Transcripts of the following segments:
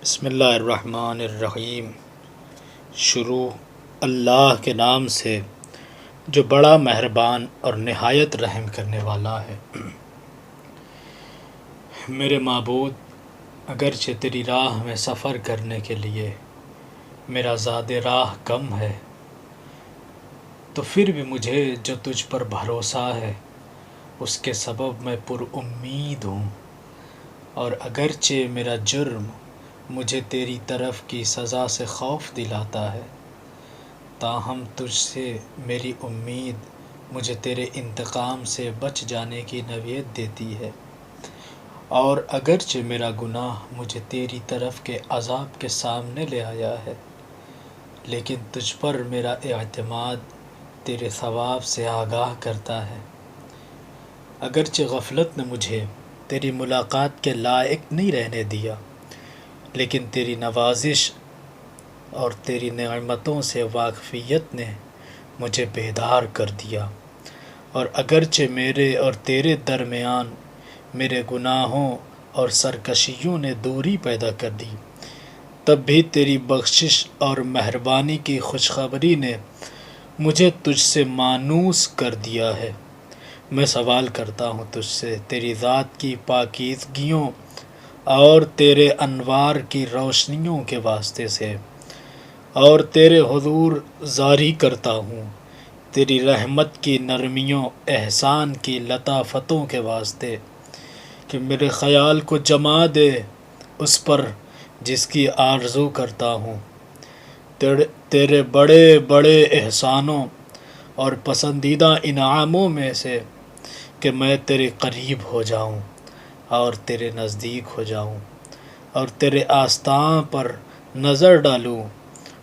بسم اللہ الرحمن الرحیم۔ شروع اللہ کے نام سے جو بڑا مہربان اور نہایت رحم کرنے والا ہے۔ میرے معبود، اگرچہ تیری راہ میں سفر کرنے کے لیے میرا زاد راہ کم ہے، تو پھر بھی مجھے جو تجھ پر بھروسہ ہے اس کے سبب میں پر امید ہوں، اور اگرچہ میرا جرم مجھے تیری طرف کی سزا سے خوف دلاتا ہے، تاہم تجھ سے میری امید مجھے تیرے انتقام سے بچ جانے کی نوید دیتی ہے، اور اگرچہ میرا گناہ مجھے تیری طرف کے عذاب کے سامنے لے آیا ہے، لیکن تجھ پر میرا اعتماد تیرے ثواب سے آگاہ کرتا ہے۔ اگرچہ غفلت نے مجھے تیری ملاقات کے لائق نہیں رہنے دیا، لیکن تیری نوازش اور تیری نعمتوں سے واقفیت نے مجھے بیدار کر دیا، اور اگرچہ میرے اور تیرے درمیان میرے گناہوں اور سرکشیوں نے دوری پیدا کر دی، تب بھی تیری بخشش اور مہربانی کی خوشخبری نے مجھے تجھ سے مانوس کر دیا ہے۔ میں سوال کرتا ہوں تجھ سے تیری ذات کی پاکیزگیوں اور تیرے انوار کی روشنیوں کے واسطے سے، اور تیرے حضور زاری کرتا ہوں تیری رحمت کی نرمیوں، احسان کی لطافتوں کے واسطے، کہ میرے خیال کو جما دے اس پر جس کی آرزو کرتا ہوں، تیرے بڑے بڑے احسانوں اور پسندیدہ انعاموں میں سے، کہ میں تیرے قریب ہو جاؤں اور تیرے نزدیک ہو جاؤں اور تیرے آستاں پر نظر ڈالوں،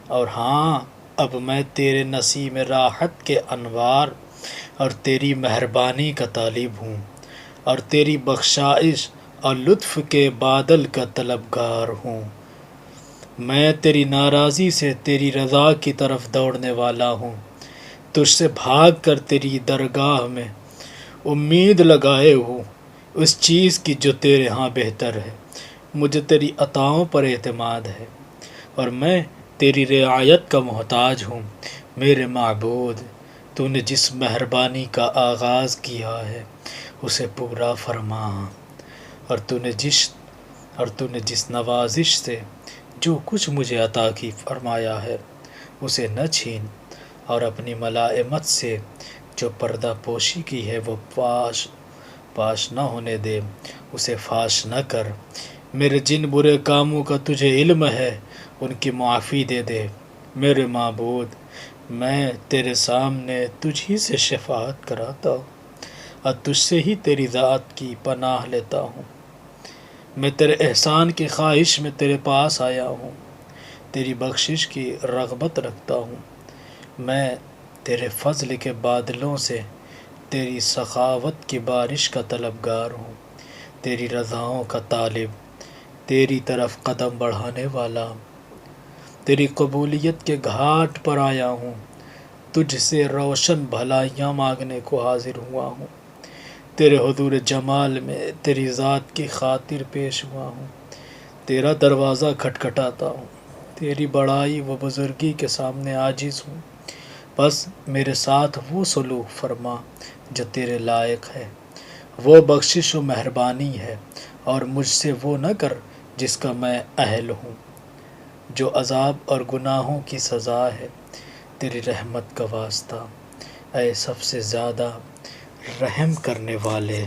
اور ہاں، اب میں تیرے نسیم راحت کے انوار اور تیری مہربانی کا طالب ہوں، اور تیری بخشائش اور لطف کے بادل کا طلبگار ہوں۔ میں تیری ناراضی سے تیری رضا کی طرف دوڑنے والا ہوں، تجھ سے بھاگ کر تیری درگاہ میں امید لگائے ہوں اس چیز کی جو تیرے ہاں بہتر ہے۔ مجھے تیری عطاؤں پر اعتماد ہے، اور میں تیری رعایت کا محتاج ہوں۔ میرے معبود، تو نے جس مہربانی کا آغاز کیا ہے اسے پورا فرما، اور تو نے جس نوازش سے جو کچھ عطا عطا کی فرمایا ہے اسے نہ چھین، اور اپنی ملائمت سے جو پردہ پوشی کی ہے وہ پاش نہ ہونے دے، اسے فاش نہ کر۔ میرے جن برے کاموں کا تجھے علم ہے ان کی معافی دے دے۔ میرے معبود، میں تیرے سامنے تجھ ہی سے شفاعت کراتا ہوں، اور تجھ سے ہی تیری ذات کی پناہ لیتا ہوں۔ میں تیرے احسان کی خواہش میں تیرے پاس آیا ہوں، تیری بخشش کی رغبت رکھتا ہوں۔ میں تیرے فضل کے بادلوں سے تیری سخاوت کی بارش کا طلبگار ہوں، تیری رضاؤں کا طالب، تیری طرف قدم بڑھانے والا، تیری قبولیت کے گھاٹ پر آیا ہوں، تجھ سے روشن بھلائیاں مانگنے کو حاضر ہوا ہوں، تیرے حضور جمال میں تیری ذات کی خاطر پیش ہوا ہوں، تیرا دروازہ کھٹکھٹاتا ہوں، تیری بڑائی و بزرگی کے سامنے عاجز ہوں۔ بس میرے ساتھ وہ سلوک فرما جو تیرے لائق ہے، وہ بخشش و مہربانی ہے، اور مجھ سے وہ نہ کر جس کا میں اہل ہوں۔ جو عذاب اور گناہوں کی سزا ہے، تیری رحمت کا واسطہ، اے سب سے زیادہ رحم کرنے والے۔